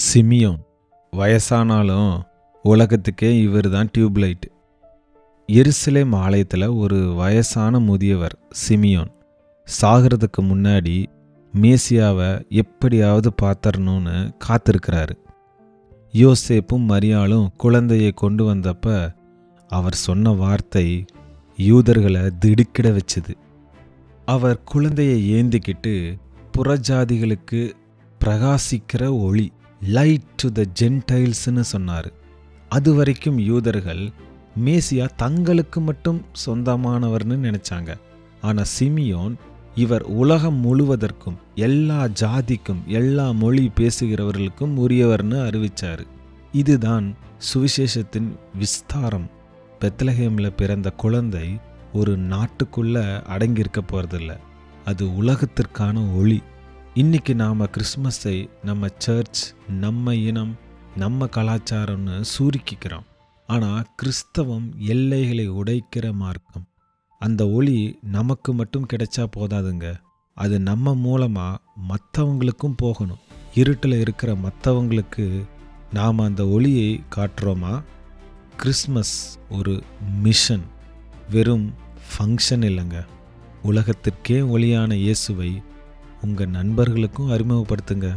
Simeon வயசானாலும் உலகத்துக்கே இவர் தான் டியூப்லைட். எருசலேம் ஆலயத்தில் ஒரு வயசான முதியவர் சிமியோன் சாகிறதுக்கு முன்னாடி மேசியாவை எப்படியாவது பார்த்தரணும்னு காத்திருக்கிறாரு. யோசேப்பும் மரியாளும் குழந்தையை கொண்டு வந்தப்ப அவர் சொன்ன வார்த்தை யூதர்களை திடுக்கிட வச்சுது. அவர் குழந்தையை ஏந்திக்கிட்டு புறஜாதிகளுக்கு பிரகாசிக்கிற ஒளி, லைட் டு த ஜென்டைல்ஸ்னு சொன்னார். அது வரைக்கும் யூதர்கள் மேசியா தங்களுக்கு மட்டும் சொந்தமானவர்னு நினைச்சாங்க. ஆனால் சிமியோன் இவர் உலகம் முழுவதற்கும், எல்லா ஜாதிக்கும், எல்லா மொழி பேசுகிறவர்களுக்கும் உரியவர்னு அறிவிச்சார். இதுதான் சுவிசேஷத்தின் விஸ்தாரம். பெத்லஹேமில் பிறந்த குழந்தை ஒரு நாட்டுக்குள்ள அடங்கியிருக்க போறதில்ல, அது உலகத்திற்கான ஒளி. இன்னைக்கு நாம் கிறிஸ்மஸை நம்ம சர்ச், நம்ம இனம், நம்ம கலாச்சாரம்னு சுருக்கிக்கிறோம். ஆனால் கிறிஸ்தவம் எல்லைகளை உடைக்கிற மார்க்கம். அந்த ஒளி நமக்கு மட்டும் கிடைச்சா போதாதுங்க, அது நம்ம மூலமாக மற்றவங்களுக்கும் போகணும். இருட்டில் இருக்கிற மற்றவங்களுக்கு நாம் அந்த ஒளியை காட்டுறோமா? கிறிஸ்மஸ் ஒரு மிஷன், வெறும் ஃபங்க்ஷன் இல்லைங்க. உலகத்திற்கே ஒளியான இயேசுவை உங்கள் நண்பர்களுக்கும் அறிமுகப்படுத்துங்க.